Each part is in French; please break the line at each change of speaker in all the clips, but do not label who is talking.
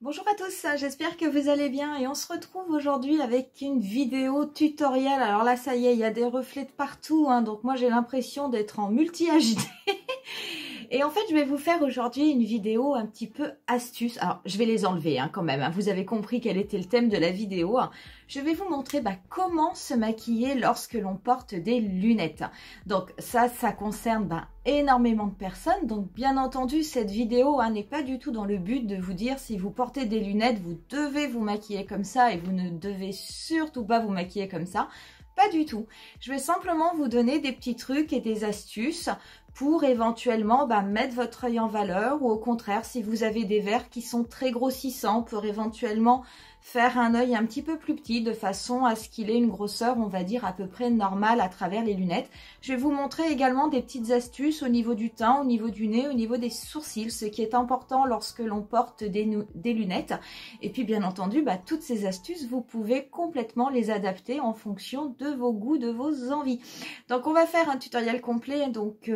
Bonjour à tous, j'espère que vous allez bien et on se retrouve aujourd'hui avec une vidéo tutoriel. Alors là ça y est, il y a des reflets de partout, donc moi j'ai l'impression d'être en multi HD. Et en fait je vais vous faire aujourd'hui une vidéo un petit peu astuce. Alors je vais les enlever quand même, vous avez compris quel était le thème de la vidéo. Je vais vous montrer comment se maquiller lorsque l'on porte des lunettes. Donc ça concerne énormément de personnes. Donc bien entendu cette vidéo n'est pas du tout dans le but de vous dire si vous portez des lunettes vous devez vous maquiller comme ça et vous ne devez surtout pas vous maquiller comme ça. Pas du tout. Je vais simplement vous donner des petits trucs et des astuces pour éventuellement mettre votre œil en valeur, ou au contraire si vous avez des verres qui sont très grossissants pour éventuellement faire un œil un petit peu plus petit de façon à ce qu'il ait une grosseur on va dire à peu près normale à travers les lunettes. Je vais vous montrer également des petites astuces au niveau du teint, au niveau du nez, au niveau des sourcils, ce qui est important lorsque l'on porte des lunettes. Et puis bien entendu toutes ces astuces vous pouvez complètement les adapter en fonction de vos goûts, de vos envies. Donc on va faire un tutoriel complet, donc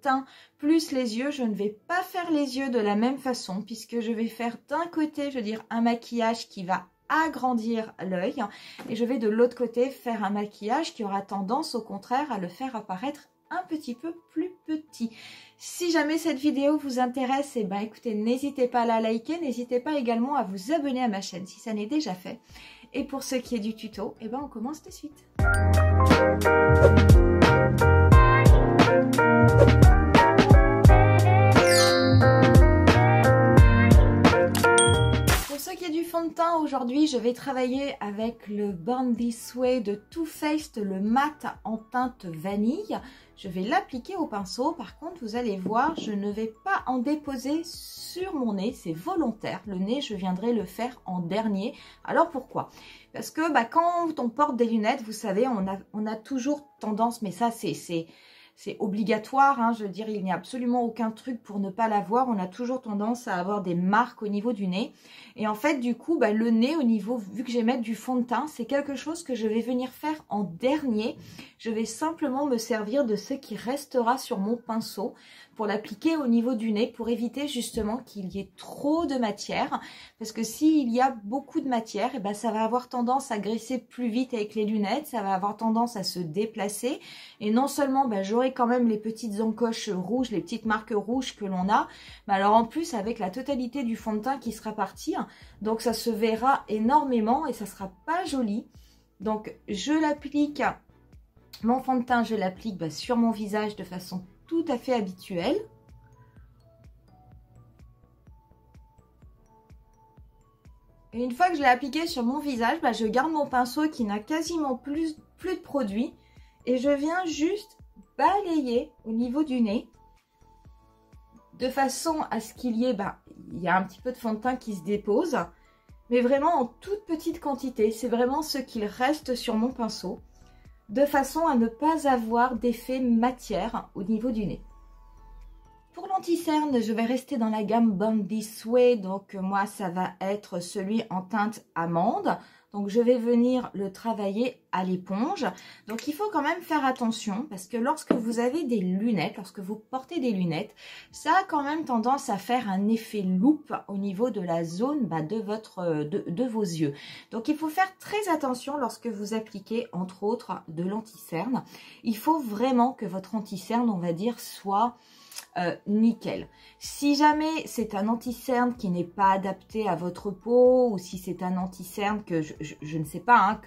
teint plus les yeux. Je ne vais pas faire les yeux de la même façon puisque je vais faire d'un côté un maquillage qui va agrandir l'œil et je vais de l'autre côté faire un maquillage qui aura tendance au contraire à le faire apparaître un petit peu plus petit. Si jamais cette vidéo vous intéresse, écoutez, n'hésitez pas à la liker, n'hésitez pas également à vous abonner à ma chaîne si ça n'est déjà fait. Et pour ce qui est du tuto, on commence de suite. Pour ce qui est du fond de teint, aujourd'hui je vais travailler avec le Born This Way de Too Faced, le mat en teinte vanille. Je vais l'appliquer au pinceau. Par contre, vous allez voir, je ne vais pas en déposer sur mon nez, c'est volontaire. Le nez, je viendrai le faire en dernier. Alors pourquoi? Parce que quand on porte des lunettes, vous savez, on a toujours tendance, mais ça c'est obligatoire, je veux dire, il n'y a absolument aucun truc pour ne pas l'avoir. On a toujours tendance à avoir des marques au niveau du nez. Et en fait, du coup, le nez au niveau, vu que je vais mettre du fond de teint, c'est quelque chose que je vais venir faire en dernier. Je vais simplement me servir de ce qui restera sur mon pinceau pour l'appliquer au niveau du nez, pour éviter justement qu'il y ait trop de matière. Parce que s'il y a beaucoup de matière, ça va avoir tendance à graisser plus vite avec les lunettes, ça va avoir tendance à se déplacer. Et non seulement j'aurai quand même les petites encoches rouges, les petites marques rouges que l'on a, mais alors en plus avec la totalité du fond de teint qui sera parti, donc ça se verra énormément et ça sera pas joli. Donc je l'applique, mon fond de teint, je l'applique sur mon visage de façon tout à fait habituelle. Et une fois que je l'ai appliqué sur mon visage, je garde mon pinceau qui n'a quasiment plus de produit et je viens juste balayer au niveau du nez de façon à ce qu'il y ait, il y a un petit peu de fond de teint qui se dépose, mais vraiment en toute petite quantité. C'est vraiment ce qu'il reste sur mon pinceau, de façon à ne pas avoir d'effet matière au niveau du nez. Pour l'anti-cerne, je vais rester dans la gamme Born This Way, donc moi ça va être celui en teinte amande. Donc je vais venir le travailler à l'éponge. Donc il faut quand même faire attention parce que lorsque vous avez des lunettes, lorsque vous portez des lunettes, ça a quand même tendance à faire un effet loupe au niveau de la zone de vos yeux. Donc il faut faire très attention lorsque vous appliquez entre autres de l'anti-cerne. Il faut vraiment que votre anti-cerne, on va dire, soit nickel. Si jamais c'est un anti-cerne qui n'est pas adapté à votre peau, ou si c'est un anti-cerne que je ne sais pas,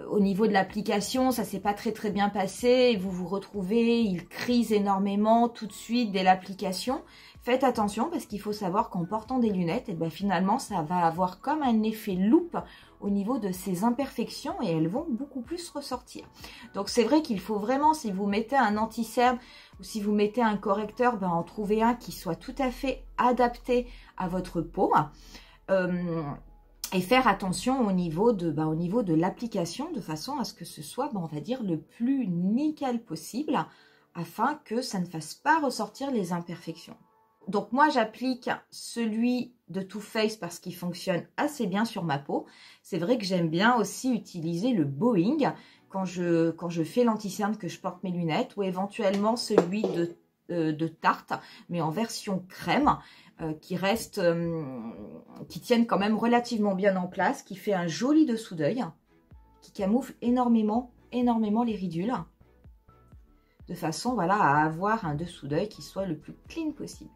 au niveau de l'application ça s'est pas très bien passé et vous vous retrouvez, il crise énormément tout de suite dès l'application, faites attention parce qu'il faut savoir qu'en portant des lunettes, finalement ça va avoir comme un effet loupe au niveau de ces imperfections et elles vont beaucoup plus ressortir. Donc c'est vrai qu'il faut vraiment, si vous mettez un anti-cerne ou si vous mettez un correcteur, en trouver un qui soit tout à fait adapté à votre peau. Et faire attention au niveau de l'application de façon à ce que ce soit, on va dire, le plus nickel possible afin que ça ne fasse pas ressortir les imperfections. Donc moi j'applique celui de Too Faced parce qu'il fonctionne assez bien sur ma peau. C'est vrai que j'aime bien aussi utiliser le Boeing quand je fais l'anti-cerne, que je porte mes lunettes, ou éventuellement celui de Tarte, mais en version crème. qui tiennent quand même relativement bien en place, qui fait un joli dessous d'œil, qui camoufle énormément les ridules, de façon voilà, à avoir un dessous d'œil qui soit le plus clean possible.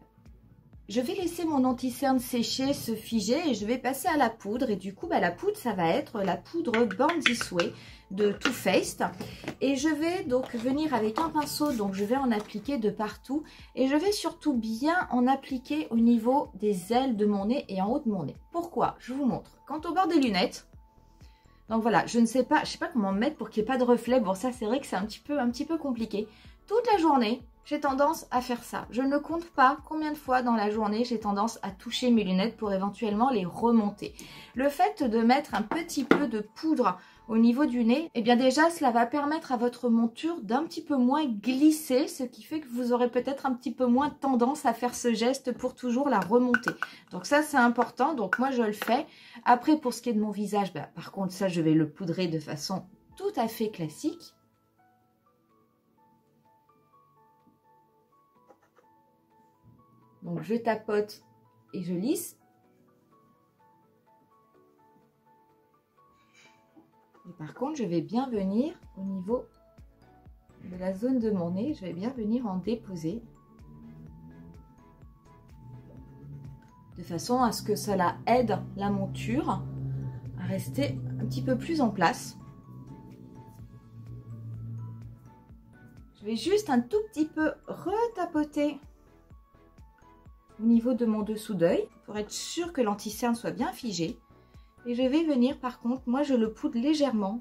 Je vais laisser mon anti-cerne sécher, se figer et je vais passer à la poudre. Et du coup, la poudre, ça va être la poudre Born This Way de Too Faced. Et je vais donc venir avec un pinceau, donc je vais en appliquer de partout. Et je vais surtout bien en appliquer au niveau des ailes de mon nez et en haut de mon nez. Pourquoi? Je vous montre. Quant au bord des lunettes, donc voilà, je sais pas comment me mettre pour qu'il n'y ait pas de reflet. Bon, ça, c'est vrai que c'est un petit peu compliqué. Toute la journée, j'ai tendance à faire ça. Je ne compte pas combien de fois dans la journée j'ai tendance à toucher mes lunettes pour éventuellement les remonter. Le fait de mettre un petit peu de poudre au niveau du nez, eh bien déjà cela va permettre à votre monture d'un petit peu moins glisser, ce qui fait que vous aurez peut-être un petit peu moins tendance à faire ce geste pour toujours la remonter. Donc ça c'est important, donc moi je le fais. Après pour ce qui est de mon visage, par contre ça je vais le poudrer de façon tout à fait classique. Donc je tapote et je lisse. Et par contre, je vais bien venir au niveau de la zone de mon nez, je vais bien venir en déposer. De façon à ce que cela aide la monture à rester un petit peu plus en place. Je vais juste un tout petit peu retapoter au niveau de mon dessous d'œil pour être sûr que l'anti-cerne soit bien figé. Et je vais venir par contre, moi je le poudre légèrement.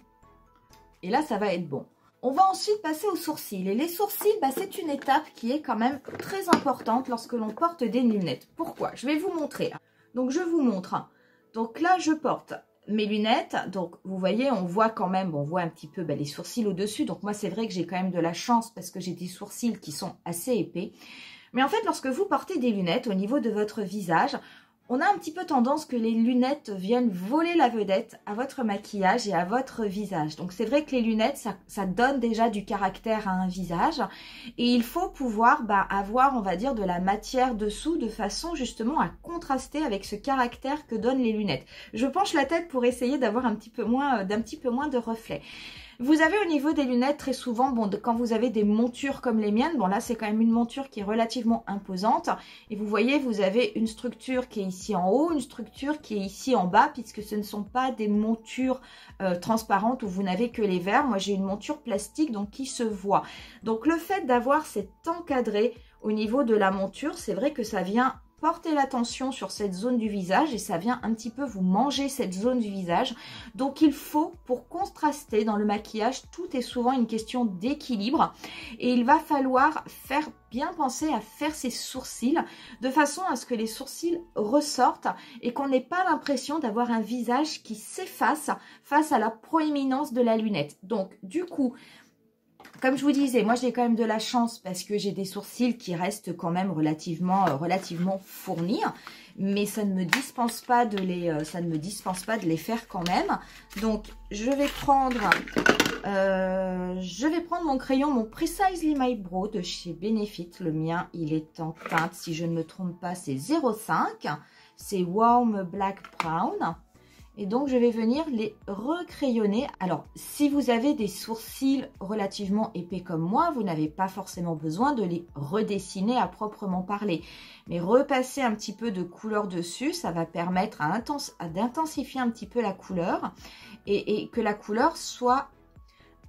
Et là ça va être bon. On va ensuite passer aux sourcils. Et les sourcils, c'est une étape qui est quand même très importante lorsque l'on porte des lunettes. Pourquoi? Je vais vous montrer. Donc je vous montre. Donc là je porte mes lunettes. Donc vous voyez, on voit quand même, on voit un petit peu les sourcils au-dessus. Donc moi c'est vrai que j'ai quand même de la chance parce que j'ai des sourcils qui sont assez épais. Mais en fait, lorsque vous portez des lunettes au niveau de votre visage, on a un petit peu tendance que les lunettes viennent voler la vedette à votre maquillage et à votre visage. Donc c'est vrai que les lunettes, ça donne déjà du caractère à un visage. Et il faut pouvoir avoir, on va dire, de la matière dessous de façon justement à contraster avec ce caractère que donnent les lunettes. Je penche la tête pour essayer d'avoir un petit peu moins de reflet. Vous avez au niveau des lunettes très souvent, quand vous avez des montures comme les miennes, là c'est quand même une monture qui est relativement imposante. Et vous voyez, vous avez une structure qui est ici en haut, une structure qui est ici en bas, puisque ce ne sont pas des montures transparentes où vous n'avez que les verres. Moi j'ai une monture plastique donc qui se voit. Donc le fait d'avoir cet encadré au niveau de la monture, c'est vrai que ça vient portez l'attention sur cette zone du visage et ça vient un petit peu vous manger cette zone du visage. Donc il faut, pour contraster dans le maquillage, tout est souvent une question d'équilibre et il va falloir bien penser à faire ses sourcils de façon à ce que les sourcils ressortent et qu'on n'ait pas l'impression d'avoir un visage qui s'efface face à la proéminence de la lunette. Donc du coup, comme je vous disais, moi j'ai quand même de la chance parce que j'ai des sourcils qui restent quand même relativement fournis, mais ça ne me dispense pas de les faire quand même. Donc je vais prendre mon crayon, mon Precisely My Brow de chez Benefit. Le mien, il est en teinte, si je ne me trompe pas, c'est 05. C'est Warm Black Brown. Et donc, je vais venir les recrayonner. Alors, si vous avez des sourcils relativement épais comme moi, vous n'avez pas forcément besoin de les redessiner à proprement parler. Mais repasser un petit peu de couleur dessus, ça va permettre d'intensifier un petit peu la couleur et que la couleur soit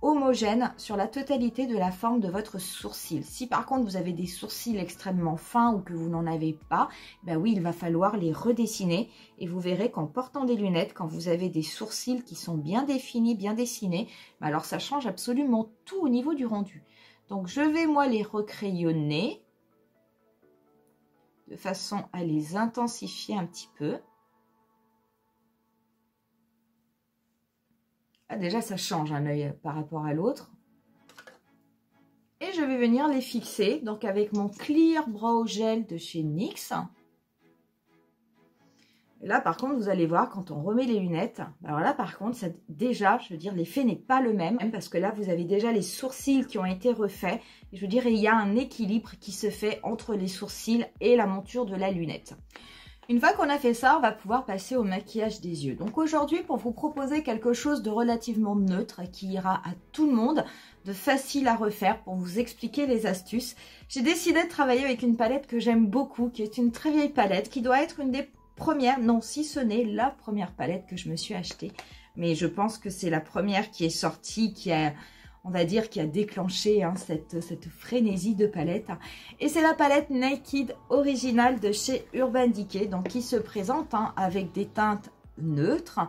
homogène sur la totalité de la forme de votre sourcil. Si par contre vous avez des sourcils extrêmement fins ou que vous n'en avez pas, oui, il va falloir les redessiner et vous verrez qu'en portant des lunettes, quand vous avez des sourcils qui sont bien définis, bien dessinés, alors ça change absolument tout au niveau du rendu. Donc je vais moi les recrayonner de façon à les intensifier un petit peu. Ah, déjà, ça change un œil par rapport à l'autre. Et je vais venir les fixer donc avec mon Clear Brow Gel de chez NYX. Et là, par contre, vous allez voir, quand on remet les lunettes, alors là, par contre, ça, déjà, je veux dire, l'effet n'est pas le même, parce que là, vous avez déjà les sourcils qui ont été refaits. Et je veux dire, il y a un équilibre qui se fait entre les sourcils et la monture de la lunette. Une fois qu'on a fait ça, on va pouvoir passer au maquillage des yeux. Donc aujourd'hui, pour vous proposer quelque chose de relativement neutre, qui ira à tout le monde, de facile à refaire, pour vous expliquer les astuces, j'ai décidé de travailler avec une palette que j'aime beaucoup, qui est une très vieille palette, qui doit être une des premières, non, si ce n'est la première palette que je me suis achetée. Mais je pense que c'est la première qui est sortie, qui a... on va dire, qui a déclenché cette frénésie de palette. Et c'est la palette Naked originale de chez Urban Decay, donc qui se présente avec des teintes neutres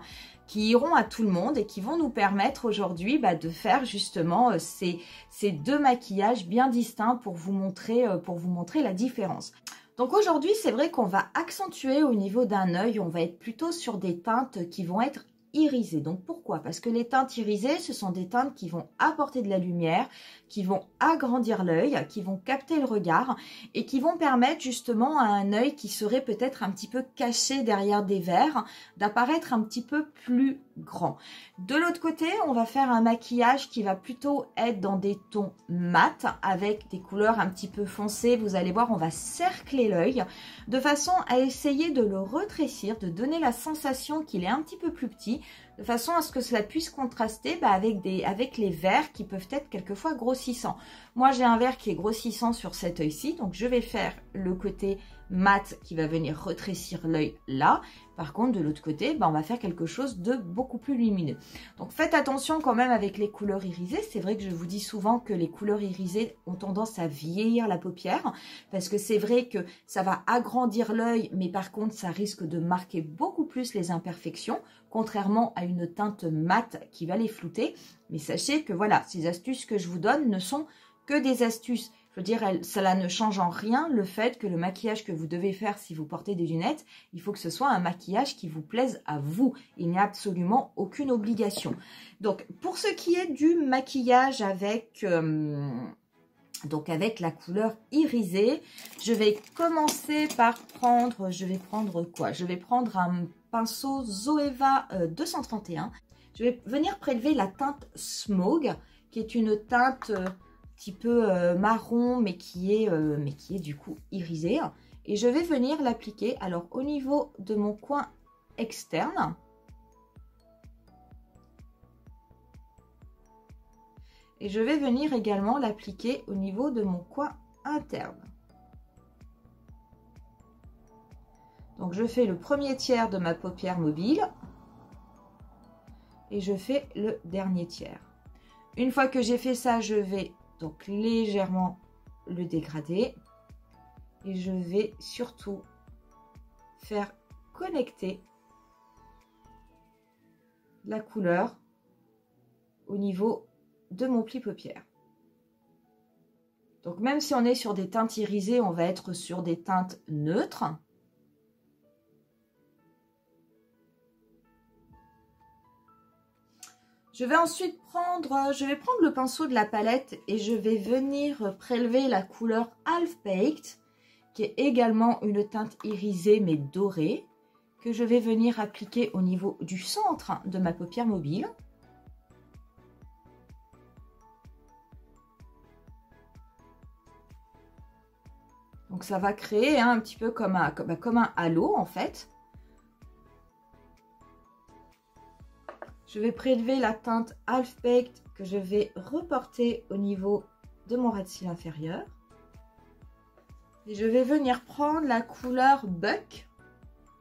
qui iront à tout le monde et qui vont nous permettre aujourd'hui de faire justement ces deux maquillages bien distincts pour vous montrer la différence. Donc aujourd'hui, c'est vrai qu'on va accentuer au niveau d'un œil, on va être plutôt sur des teintes qui vont être irisées. Donc pourquoi? Parce que les teintes irisées, ce sont des teintes qui vont apporter de la lumière, qui vont agrandir l'œil, qui vont capter le regard et qui vont permettre justement à un œil qui serait peut-être un petit peu caché derrière des verres d'apparaître un petit peu plus grand. De l'autre côté, on va faire un maquillage qui va plutôt être dans des tons mat avec des couleurs un petit peu foncées. Vous allez voir, on va cercler l'œil de façon à essayer de le rétrécir, de donner la sensation qu'il est un petit peu plus petit, de façon à ce que cela puisse contraster avec les verres qui peuvent être quelquefois grossissants. Moi, j'ai un verre qui est grossissant sur cet œil-ci, donc je vais faire le côté mat qui va venir rétrécir l'œil là. Par contre, de l'autre côté, on va faire quelque chose de beaucoup plus lumineux. Donc, faites attention quand même avec les couleurs irisées. C'est vrai que je vous dis souvent que les couleurs irisées ont tendance à vieillir la paupière parce que c'est vrai que ça va agrandir l'œil, mais par contre, ça risque de marquer beaucoup plus les imperfections, contrairement à une teinte mate qui va les flouter. Mais sachez que voilà, ces astuces que je vous donne ne sont que des astuces. Je veux dire, cela ne change en rien le fait que le maquillage que vous devez faire si vous portez des lunettes, il faut que ce soit un maquillage qui vous plaise à vous. Il n'y a absolument aucune obligation. Donc, pour ce qui est du maquillage avec la couleur irisée, je vais commencer par prendre, je vais prendre un pinceau Zoeva 231. Je vais venir prélever la teinte Smog, qui est une teinte petit peu marron, mais qui est du coup irisée. Et je vais venir l'appliquer, alors au niveau de mon coin externe. Et je vais venir également l'appliquer au niveau de mon coin interne. Donc je fais le premier tiers de ma paupière mobile. Et je fais le dernier tiers. Une fois que j'ai fait ça, je vais donc légèrement le dégrader. Et je vais surtout faire connecter la couleur au niveau de mon pli paupière. Donc même si on est sur des teintes irisées, on va être sur des teintes neutres. Je vais ensuite prendre le pinceau de la palette et je vais venir prélever la couleur Half Baked, qui est également une teinte irisée mais dorée, que je vais venir appliquer au niveau du centre de ma paupière mobile. Donc ça va créer un petit peu comme un halo en fait. Je vais prélever la teinte Half Baked que je vais reporter au niveau de mon ras de cils inférieur. Et je vais venir prendre la couleur Buck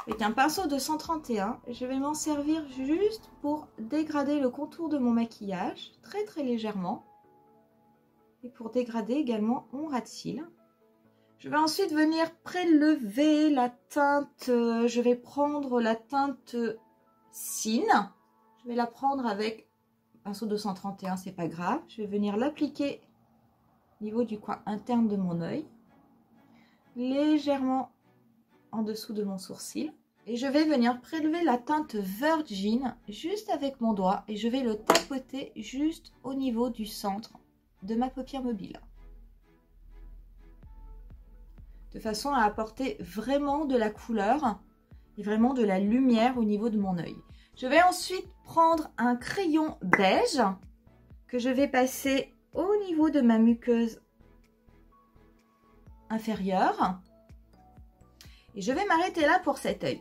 avec un pinceau de 131. Je vais m'en servir juste pour dégrader le contour de mon maquillage, très très légèrement. Et pour dégrader également mon ras de cils. Je vais ensuite venir prélever la teinte, je vais prendre la teinte Sin. Je vais la prendre avec un pinceau de 131, c'est pas grave. Je vais venir l'appliquer au niveau du coin interne de mon œil, légèrement en dessous de mon sourcil. Et je vais venir prélever la teinte Virgin juste avec mon doigt et je vais le tapoter juste au niveau du centre de ma paupière mobile. De façon à apporter vraiment de la couleur et vraiment de la lumière au niveau de mon œil. Je vais ensuite prendre un crayon beige que je vais passer au niveau de ma muqueuse inférieure. Et je vais m'arrêter là pour cet œil.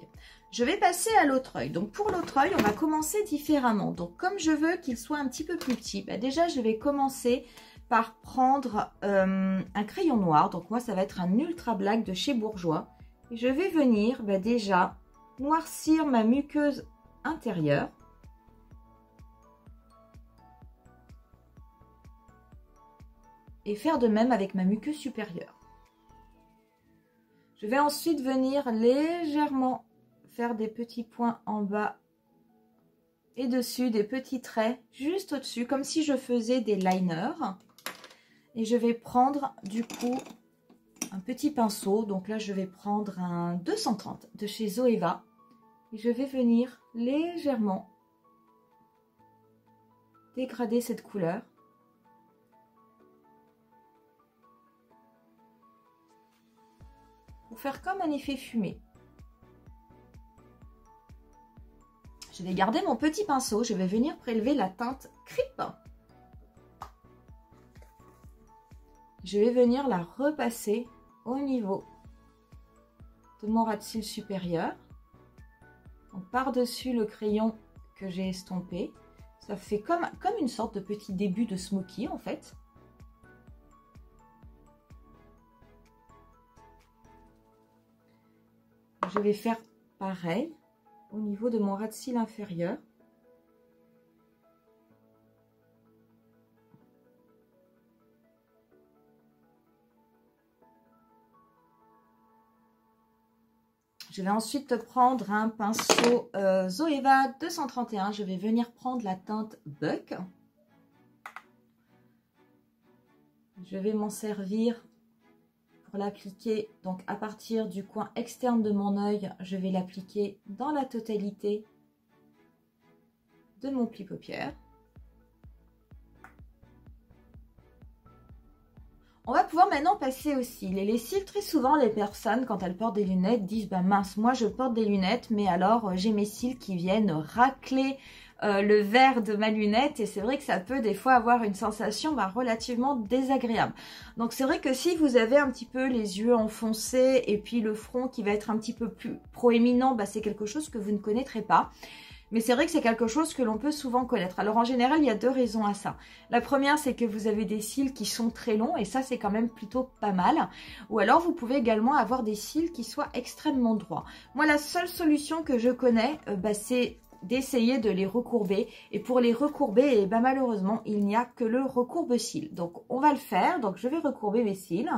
Je vais passer à l'autre œil. Donc pour l'autre œil, on va commencer différemment. Donc comme je veux qu'il soit un petit peu plus petit, bah déjà je vais commencer par prendre un crayon noir. Donc moi ça va être un Ultra Black de chez Bourjois. Et je vais venir déjà noircir ma muqueuse intérieure. Et faire de même avec ma muqueuse supérieure. Je vais ensuite venir légèrement faire des petits points en bas et dessus, des petits traits juste au-dessus, comme si je faisais des liners. Et je vais prendre du coup un petit pinceau. Donc là, je vais prendre un 230 de chez Zoeva. Et je vais venir légèrement dégrader cette couleur. Pour faire comme un effet fumé. Je vais garder mon petit pinceau, je vais venir prélever la teinte Creep. Je vais venir la repasser au niveau de mon ras de cils supérieur. Par-dessus le crayon que j'ai estompé. Ça fait comme une sorte de petit début de smoky en fait. Je vais faire pareil au niveau de mon ras de cils inférieur. Je vais ensuite prendre un pinceau Zoeva 231. Je vais venir prendre la teinte Buck. Je vais m'en servir pour l'appliquer, donc à partir du coin externe de mon œil, je vais l'appliquer dans la totalité de mon pli paupière. On va pouvoir maintenant passer aux cils. Et les cils, très souvent, les personnes, quand elles portent des lunettes, disent « Bah mince, moi je porte des lunettes, mais alors j'ai mes cils qui viennent racler le verre de ma lunette. » Et c'est vrai que ça peut des fois avoir une sensation relativement désagréable. Donc c'est vrai que si vous avez un petit peu les yeux enfoncés et puis le front qui va être un petit peu plus proéminent, c'est quelque chose que vous ne connaîtrez pas. Mais c'est vrai que c'est quelque chose que l'on peut souvent connaître. Alors en général, il y a deux raisons à ça. La première, c'est que vous avez des cils qui sont très longs et ça, c'est quand même plutôt pas mal. Ou alors, vous pouvez également avoir des cils qui soient extrêmement droits. Moi, la seule solution que je connais, c'est d'essayer de les recourber. Et pour les recourber, malheureusement, il n'y a que le recourbe-cils. Donc, on va le faire. Donc, je vais recourber mes cils.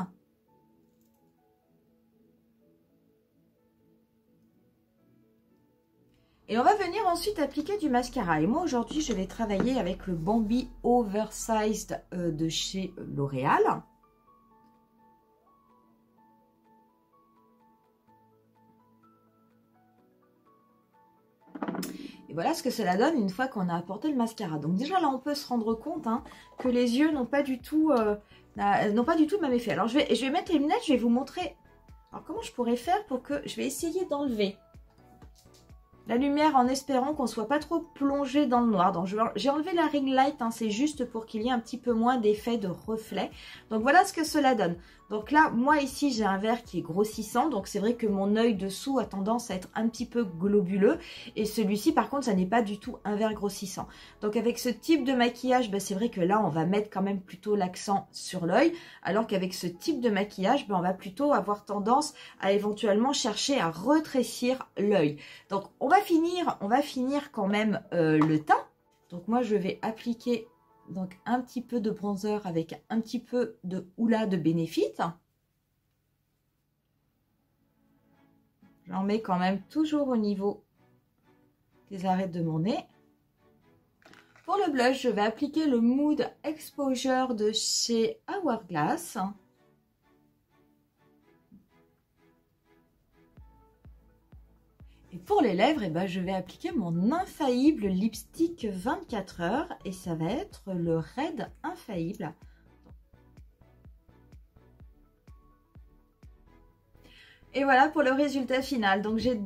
Et on va venir ensuite appliquer du mascara. Et moi aujourd'hui, je vais travailler avec le Bambi Oversized de chez L'Oréal. Et voilà ce que cela donne une fois qu'on a apporté le mascara. Donc déjà là, on peut se rendre compte que les yeux n'ont pas du tout le même effet. Alors je vais mettre les lunettes, je vais vous montrer. Alors comment je pourrais faire pour que... Je vais essayer d'enlever la lumière en espérant qu'on ne soit pas trop plongé dans le noir. Donc j'ai enlevé la ring light, c'est juste pour qu'il y ait un petit peu moins d'effet de reflet. Donc voilà ce que cela donne. Donc là, moi ici, j'ai un verre qui est grossissant. Donc c'est vrai que mon œil dessous a tendance à être un petit peu globuleux. Et celui-ci, par contre, ça n'est pas du tout un verre grossissant. Donc avec ce type de maquillage, c'est vrai que là, on va mettre quand même plutôt l'accent sur l'œil. Alors qu'avec ce type de maquillage, on va plutôt avoir tendance à éventuellement chercher à retrécir l'œil. Donc on va finir quand même le teint. Donc moi, je vais appliquer... Donc un petit peu de bronzer avec un petit peu de Hoola de Benefit. J'en mets quand même toujours au niveau des arêtes de mon nez. Pour le blush, je vais appliquer le Mood Exposure de chez Hourglass. Et pour les lèvres, je vais appliquer mon infaillible lipstick 24 heures et ça va être le Red Infaillible. Et voilà pour le résultat final. Donc j'ai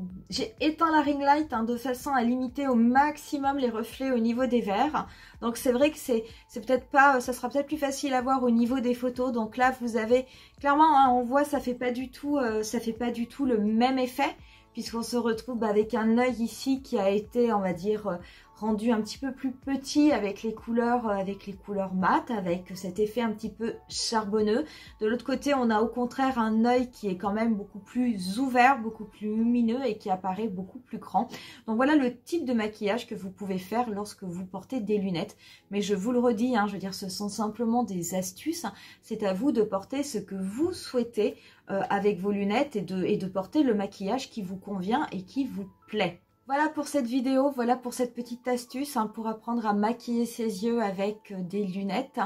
éteint la ring light de façon à limiter au maximum les reflets au niveau des verres. Donc c'est vrai que c'est peut-être pas, ça sera peut-être plus facile à voir au niveau des photos. Donc là vous avez clairement, hein, on voit ça fait pas du tout le même effet, puisqu'on se retrouve avec un œil ici qui a été, on va dire, rendu un petit peu plus petit avec les couleurs mat, avec cet effet un petit peu charbonneux. De l'autre côté, on a au contraire un œil qui est quand même beaucoup plus ouvert, beaucoup plus lumineux et qui apparaît beaucoup plus grand. Donc voilà le type de maquillage que vous pouvez faire lorsque vous portez des lunettes. Mais je vous le redis, hein, je veux dire, ce sont simplement des astuces. C'est à vous de porter ce que vous souhaitez avec vos lunettes et de porter le maquillage qui vous convient et qui vous plaît. Voilà pour cette vidéo, voilà pour cette petite astuce pour apprendre à maquiller ses yeux avec des lunettes.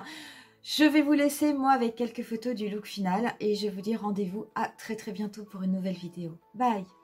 Je vais vous laisser moi avec quelques photos du look final et je vous dis rendez-vous à très bientôt pour une nouvelle vidéo. Bye!